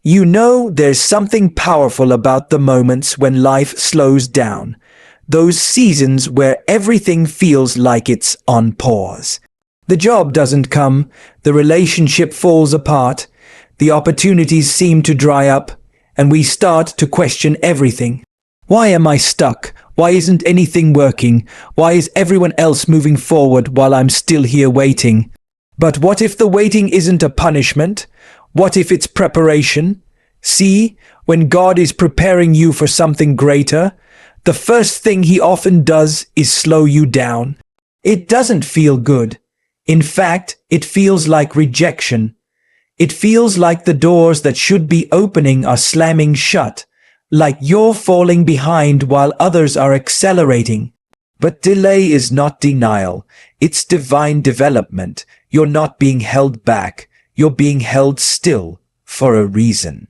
You know there's something powerful about the moments when life slows down. Those seasons where everything feels like it's on pause. The job doesn't come, the relationship falls apart, the opportunities seem to dry up, and we start to question everything. Why am I stuck? Why isn't anything working? Why is everyone else moving forward while I'm still here waiting? But what if the waiting isn't a punishment? What if it's preparation? See, when God is preparing you for something greater, the first thing he often does is slow you down. It doesn't feel good. In fact, it feels like rejection. It feels like the doors that should be opening are slamming shut, like you're falling behind while others are accelerating. But delay is not denial. It's divine development. You're not being held back. You're being held still for a reason.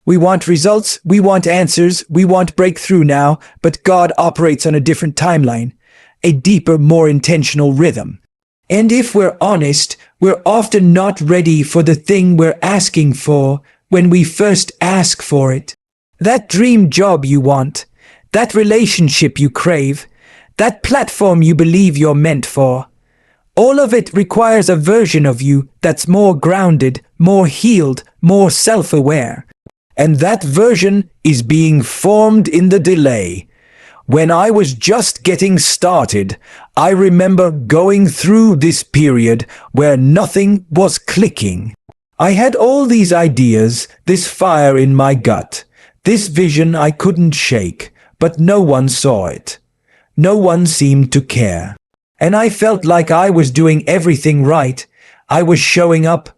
We want results, we want answers, we want breakthrough now, but God operates on a different timeline, a deeper, more intentional rhythm. And if we're honest, we're often not ready for the thing we're asking for when we first ask for it. That dream job you want, that relationship you crave, that platform you believe you're meant for. All of it requires a version of you that's more grounded, more healed, more self-aware. And that version is being formed in the delay. When I was just getting started, I remember going through this period where nothing was clicking. I had all these ideas, this fire in my gut, this vision I couldn't shake, but no one saw it. No one seemed to care. And I felt like I was doing everything right. I was showing up.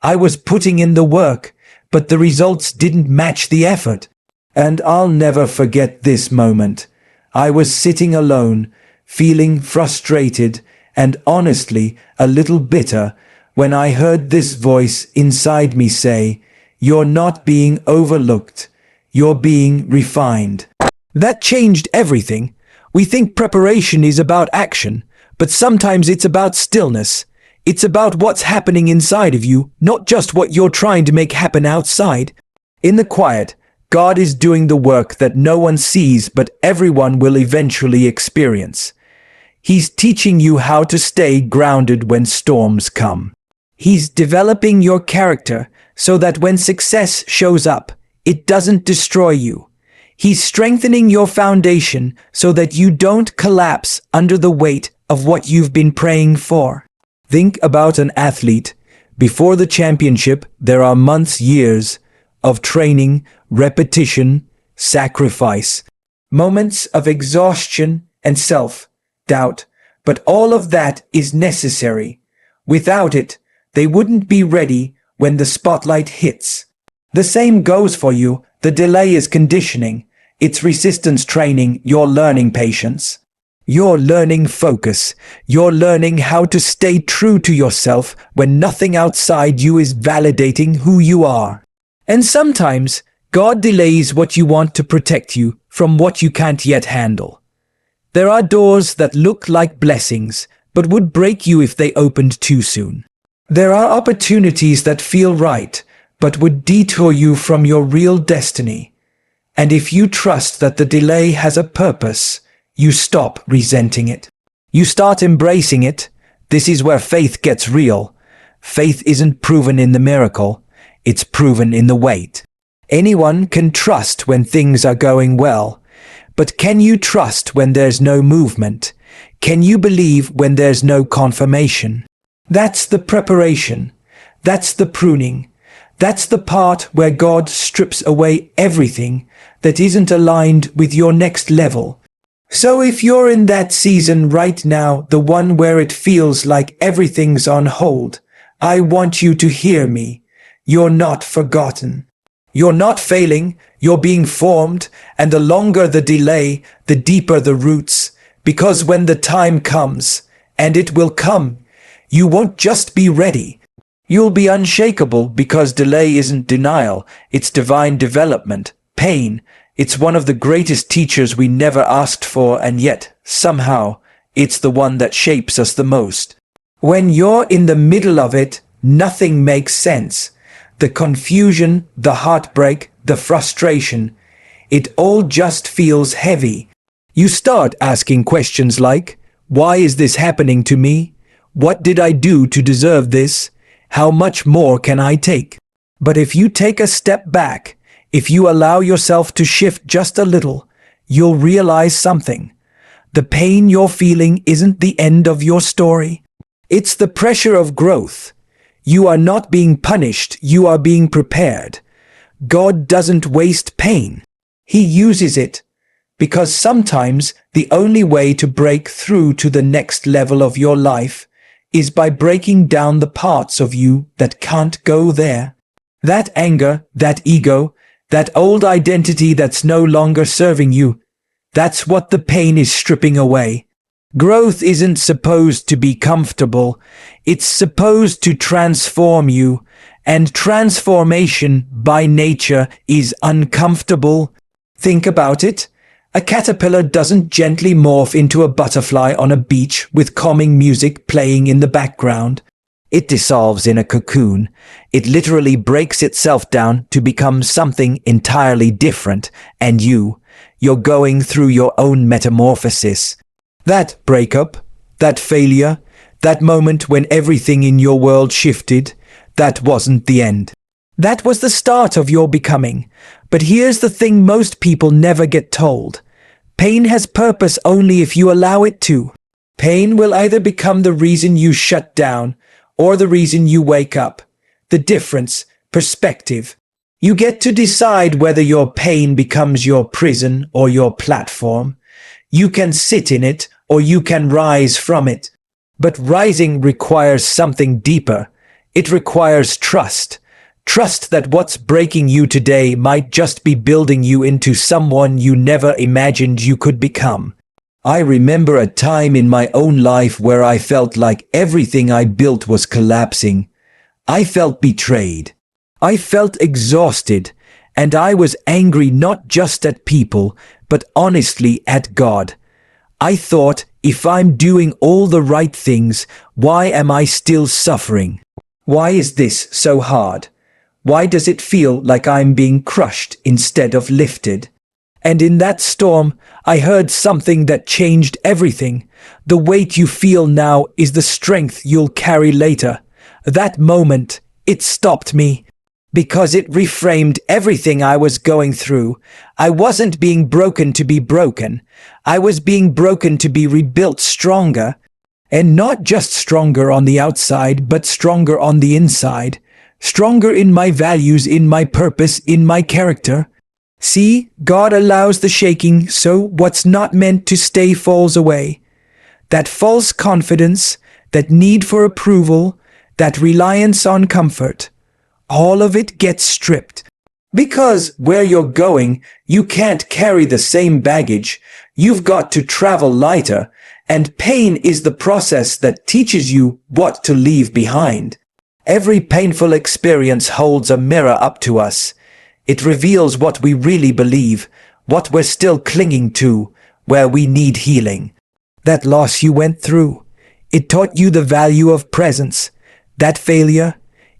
I was putting in the work, but the results didn't match the effort. And I'll never forget this moment. I was sitting alone, feeling frustrated and honestly a little bitter when I heard this voice inside me say, "You're not being overlooked. You're being refined." That changed everything. We think preparation is about action, but sometimes it's about stillness. It's about what's happening inside of you, not just what you're trying to make happen outside. In the quiet, God is doing the work that no one sees but everyone will eventually experience. He's teaching you how to stay grounded when storms come. He's developing your character so that when success shows up, it doesn't destroy you. He's strengthening your foundation so that you don't collapse under the weight of what you've been praying for. Think about an athlete. Before the championship, there are months, years of training, repetition, sacrifice, moments of exhaustion and self-doubt. But all of that is necessary. Without it, they wouldn't be ready when the spotlight hits. The same goes for you. The delay is conditioning. It's resistance training. You're learning patience. You're learning focus. You're learning how to stay true to yourself when nothing outside you is validating who you are. And sometimes, God delays what you want to protect you from what you can't yet handle. There are doors that look like blessings, but would break you if they opened too soon. There are opportunities that feel right, but would detour you from your real destiny. And if you trust that the delay has a purpose, you stop resenting it. You start embracing it. This is where faith gets real. Faith isn't proven in the miracle. It's proven in the wait. Anyone can trust when things are going well. But can you trust when there's no movement? Can you believe when there's no confirmation? That's the preparation. That's the pruning. That's the part where God strips away everything that isn't aligned with your next level. So if you're in that season right now, the one where it feels like everything's on hold, I want you to hear me. You're not forgotten. You're not failing. You're being formed. And the longer the delay, the deeper the roots. Because when the time comes, and it will come, you won't just be ready. You'll be unshakable because delay isn't denial. It's divine development, pain. It's one of the greatest teachers we never asked for, and yet, somehow, it's the one that shapes us the most. When you're in the middle of it, nothing makes sense. the confusion, the heartbreak, the frustration. It all just feels heavy. You start asking questions like, why is this happening to me? What did I do to deserve this? How much more can I take? But if you take a step back, if you allow yourself to shift just a little, you'll realize something. The pain you're feeling isn't the end of your story. It's the pressure of growth. You are not being punished, you are being prepared. God doesn't waste pain. He uses it. Because sometimes the only way to break through to the next level of your life is by breaking down the parts of you that can't go there. That anger, that ego, that old identity that's no longer serving you, that's what the pain is stripping away. Growth isn't supposed to be comfortable. It's supposed to transform you, and transformation by nature is uncomfortable. Think about it. A caterpillar doesn't gently morph into a butterfly on a beach with calming music playing in the background. It dissolves in a cocoon. It literally breaks itself down to become something entirely different, and you're going through your own metamorphosis. That breakup, that failure, that moment when everything in your world shifted, that wasn't the end. That was the start of your becoming. But here's the thing most people never get told. Pain has purpose only if you allow it to. Pain will either become the reason you shut down or the reason you wake up. The difference, perspective. You get to decide whether your pain becomes your prison or your platform. You can sit in it or you can rise from it. But rising requires something deeper. It requires trust. Trust that what's breaking you today might just be building you into someone you never imagined you could become. I remember a time in my own life where I felt like everything I built was collapsing. I felt betrayed. I felt exhausted, and I was angry not just at people, but honestly at God. I thought, if I'm doing all the right things, why am I still suffering? Why is this so hard? Why does it feel like I'm being crushed instead of lifted? And in that storm, I heard something that changed everything. The weight you feel now is the strength you'll carry later. That moment, it stopped me. Because it reframed everything I was going through. I wasn't being broken to be broken. I was being broken to be rebuilt stronger. And not just stronger on the outside, but stronger on the inside. Stronger in my values, in my purpose, in my character. See, God allows the shaking so what's not meant to stay falls away. That false confidence, that need for approval, that reliance on comfort, all of it gets stripped. Because where you're going, you can't carry the same baggage. You've got to travel lighter, and pain is the process that teaches you what to leave behind. Every painful experience holds a mirror up to us. It reveals what we really believe, what we're still clinging to, where we need healing. That loss you went through, it taught you the value of presence. That failure,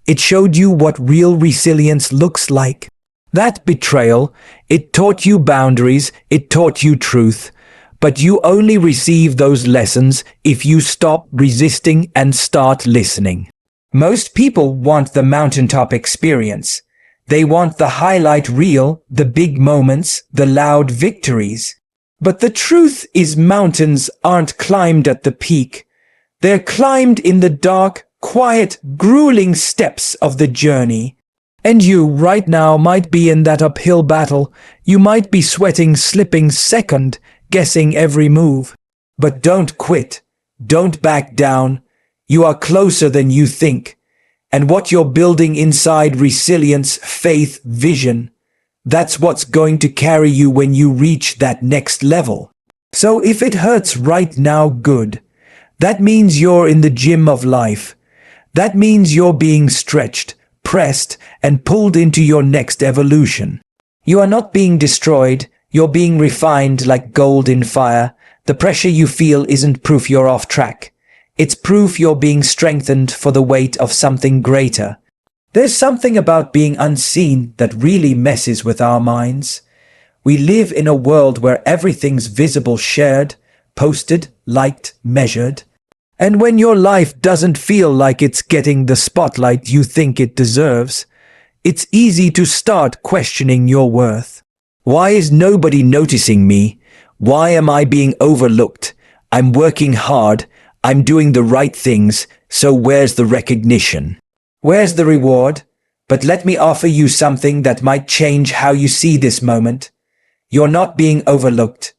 it showed you what real resilience looks like. That betrayal, it taught you boundaries, it taught you truth. But you only receive those lessons if you stop resisting and start listening. Most people want the mountaintop experience. They want the highlight reel, the big moments, the loud victories. But the truth is mountains aren't climbed at the peak. They're climbed in the dark, quiet, grueling steps of the journey. And you right now might be in that uphill battle. You might be sweating, slipping second, guessing every move. But don't quit. Don't back down. You are closer than you think. And what you're building inside, resilience, faith, vision, that's what's going to carry you when you reach that next level. So if it hurts right now, good. That means you're in the gym of life. That means you're being stretched, pressed, and pulled into your next evolution. You are not being destroyed. You're being refined like gold in fire. The pressure you feel isn't proof you're off track. It's proof you're being strengthened for the weight of something greater. There's something about being unseen that really messes with our minds. We live in a world where everything's visible, shared, posted, liked, measured. And when your life doesn't feel like it's getting the spotlight you think it deserves, it's easy to start questioning your worth. Why is nobody noticing me? Why am I being overlooked? I'm working hard. I'm doing the right things. So where's the recognition? Where's the reward? But let me offer you something that might change how you see this moment. You're not being overlooked.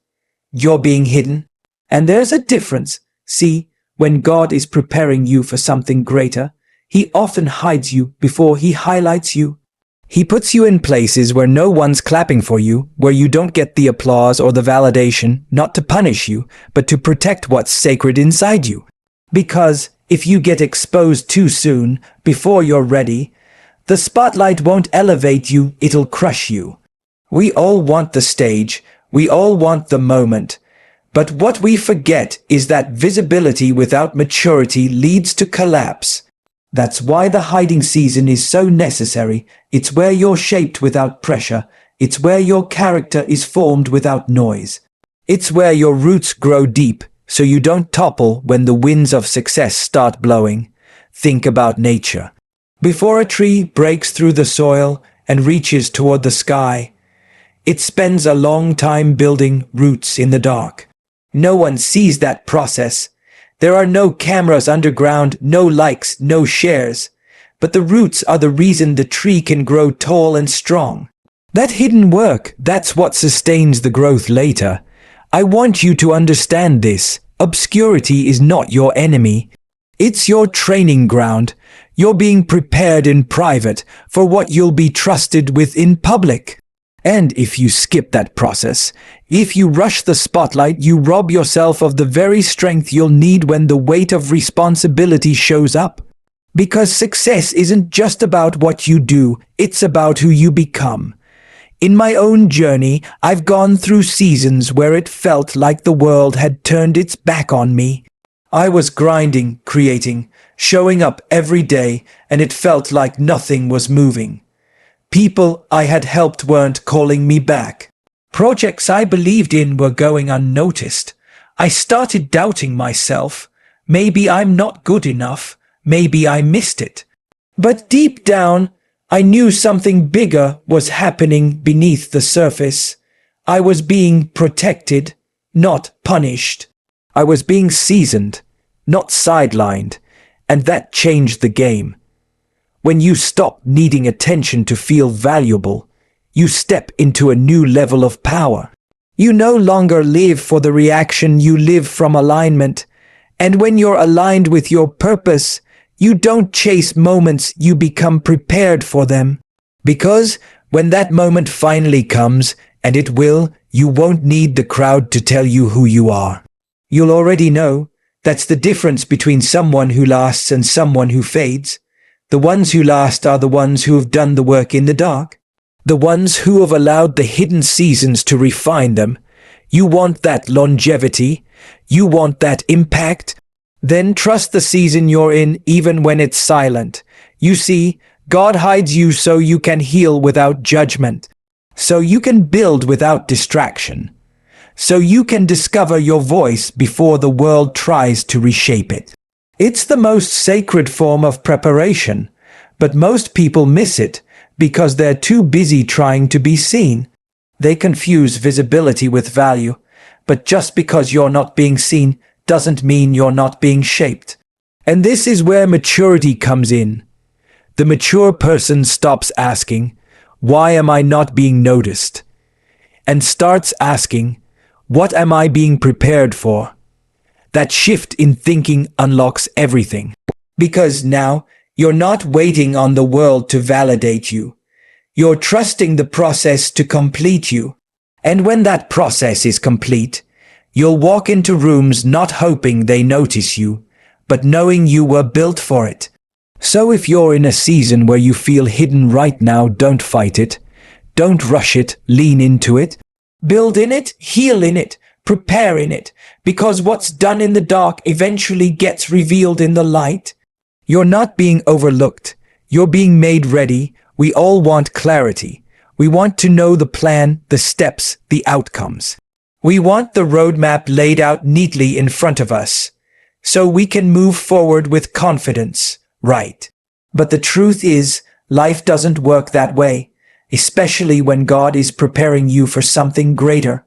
You're being hidden. And there's a difference. See, when God is preparing you for something greater, He often hides you before He highlights you. He puts you in places where no one's clapping for you, where you don't get the applause or the validation, not to punish you, but to protect what's sacred inside you. Because if you get exposed too soon, before you're ready, the spotlight won't elevate you, it'll crush you. We all want the stage, we all want the moment. But what we forget is that visibility without maturity leads to collapse. That's why the hiding season is so necessary. It's where you're shaped without pressure. It's where your character is formed without noise. It's where your roots grow deep, so you don't topple when the winds of success start blowing. Think about nature. Before a tree breaks through the soil and reaches toward the sky, it spends a long time building roots in the dark. No one sees that process. There are no cameras underground, no likes, no shares. But the roots are the reason the tree can grow tall and strong. That hidden work, that's what sustains the growth later. I want you to understand this. Obscurity is not your enemy. It's your training ground. You're being prepared in private for what you'll be trusted with in public. And if you skip that process, if you rush the spotlight, you rob yourself of the very strength you'll need when the weight of responsibility shows up. Because success isn't just about what you do, it's about who you become. In my own journey, I've gone through seasons where it felt like the world had turned its back on me. I was grinding, creating, showing up every day, and it felt like nothing was moving. People I had helped weren't calling me back. Projects I believed in were going unnoticed. I started doubting myself. Maybe I'm not good enough. Maybe I missed it. But deep down, I knew something bigger was happening beneath the surface. I was being protected, not punished. I was being seasoned, not sidelined, and that changed the game. When you stop needing attention to feel valuable, you step into a new level of power. You no longer live for the reaction, you live from alignment. And when you're aligned with your purpose, you don't chase moments, you become prepared for them. Because when that moment finally comes, and it will, you won't need the crowd to tell you who you are. You'll already know. That's the difference between someone who lasts and someone who fades. The ones who last are the ones who have done the work in the dark. The ones who have allowed the hidden seasons to refine them. You want that longevity. You want that impact. Then trust the season you're in even when it's silent. You see, God hides you so you can heal without judgment. So you can build without distraction. So you can discover your voice before the world tries to reshape it. It's the most sacred form of preparation, but most people miss it because they're too busy trying to be seen. They confuse visibility with value, but just because you're not being seen doesn't mean you're not being shaped. And this is where maturity comes in. The mature person stops asking, "Why am I not being noticed?" and starts asking, "What am I being prepared for?" That shift in thinking unlocks everything. Because now, you're not waiting on the world to validate you. You're trusting the process to complete you. And when that process is complete, you'll walk into rooms not hoping they notice you, but knowing you were built for it. So if you're in a season where you feel hidden right now, don't fight it. Don't rush it, lean into it. Build in it, heal in it, prepare in it, because what's done in the dark eventually gets revealed in the light. You're not being overlooked. You're being made ready. We all want clarity. We want to know the plan, the steps, the outcomes. We want the roadmap laid out neatly in front of us, so we can move forward with confidence, right? But the truth is, life doesn't work that way, especially when God is preparing you for something greater.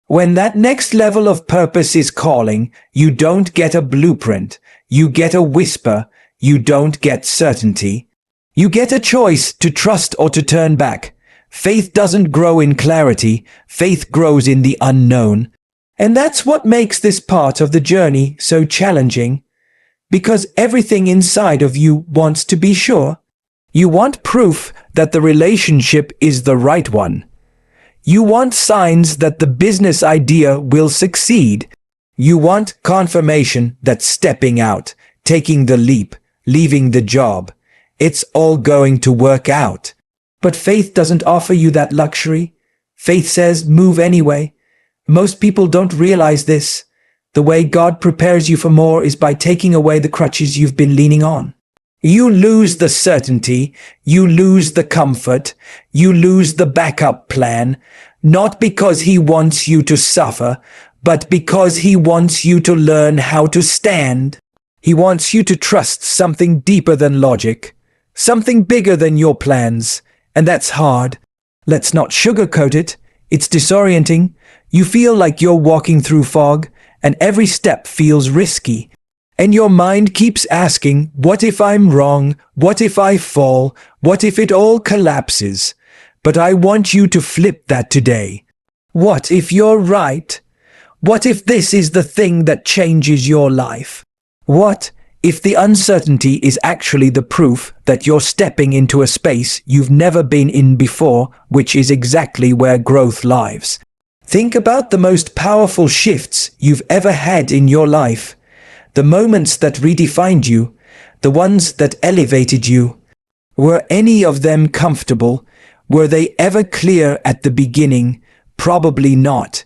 When that next level of purpose is calling, you don't get a blueprint, you get a whisper, you don't get certainty. You get a choice to trust or to turn back. Faith doesn't grow in clarity, faith grows in the unknown. And that's what makes this part of the journey so challenging. Because everything inside of you wants to be sure. You want proof that the relationship is the right one. You want signs that the business idea will succeed. You want confirmation that stepping out, taking the leap, leaving the job, it's all going to work out. But faith doesn't offer you that luxury. Faith says, move anyway. Most people don't realize this. The way God prepares you for more is by taking away the crutches you've been leaning on. You lose the certainty, you lose the comfort, you lose the backup plan, not because He wants you to suffer, but because He wants you to learn how to stand. He wants you to trust something deeper than logic, something bigger than your plans, and that's hard. Let's not sugarcoat it. It's disorienting. You feel like you're walking through fog, and every step feels risky. And your mind keeps asking, what if I'm wrong? What if I fall? What if it all collapses? But I want you to flip that today. What if you're right? What if this is the thing that changes your life? What if the uncertainty is actually the proof that you're stepping into a space you've never been in before, which is exactly where growth lies? Think about the most powerful shifts you've ever had in your life. The moments that redefined you, the ones that elevated you. Were any of them comfortable? Were they ever clear at the beginning? Probably not.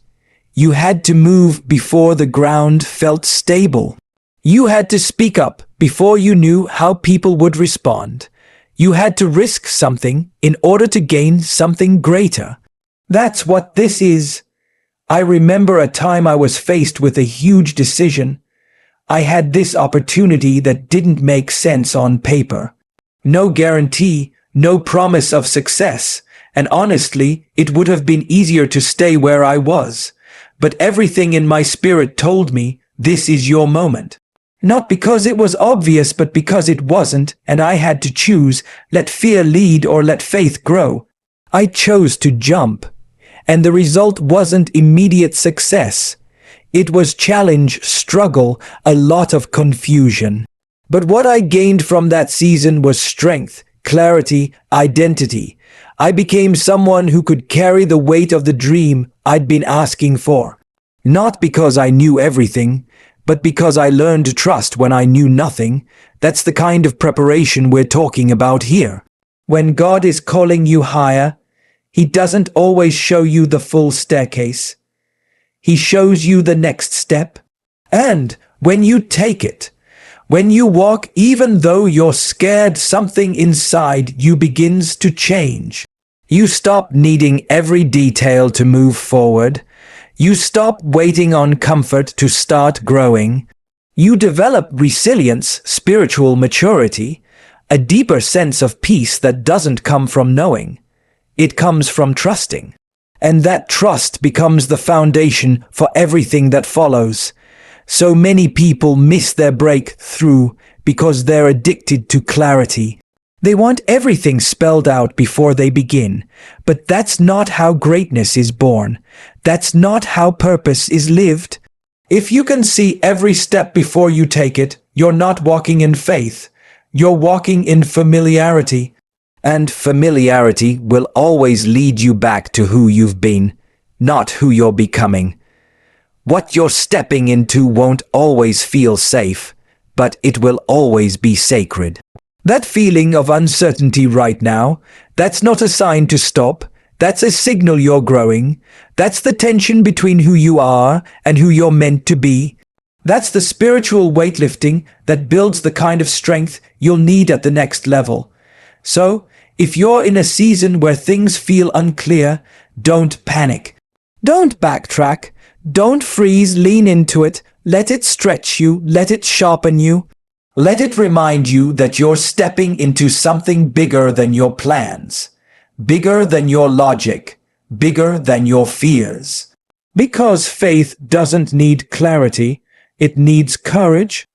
You had to move before the ground felt stable. You had to speak up before you knew how people would respond. You had to risk something in order to gain something greater. That's what this is. I remember a time I was faced with a huge decision. I had this opportunity that didn't make sense on paper. No guarantee, no promise of success, and honestly, it would have been easier to stay where I was. But everything in my spirit told me, this is your moment. Not because it was obvious, but because it wasn't, and I had to choose, let fear lead or let faith grow. I chose to jump, and the result wasn't immediate success. It was challenge, struggle, a lot of confusion. But what I gained from that season was strength, clarity, identity. I became someone who could carry the weight of the dream I'd been asking for. Not because I knew everything, but because I learned to trust when I knew nothing. That's the kind of preparation we're talking about here. When God is calling you higher, He doesn't always show you the full staircase. He shows you the next step. And when you take it, when you walk, even though you're scared, something inside you begins to change. You stop needing every detail to move forward. You stop waiting on comfort to start growing. You develop resilience, spiritual maturity, a deeper sense of peace that doesn't come from knowing. It comes from trusting. And that trust becomes the foundation for everything that follows. So many people miss their breakthrough because they're addicted to clarity. They want everything spelled out before they begin. But that's not how greatness is born. That's not how purpose is lived. If you can see every step before you take it, you're not walking in faith. You're walking in familiarity. And familiarity will always lead you back to who you've been, not who you're becoming. What you're stepping into won't always feel safe, but it will always be sacred. That feeling of uncertainty right now, that's not a sign to stop. That's a signal you're growing. That's the tension between who you are and who you're meant to be. That's the spiritual weightlifting that builds the kind of strength you'll need at the next level. So, if you're in a season where things feel unclear, don't panic. Don't backtrack. Don't freeze, lean into it. Let it stretch you, let it sharpen you. Let it remind you that you're stepping into something bigger than your plans, bigger than your logic, bigger than your fears. Because faith doesn't need clarity, it needs courage.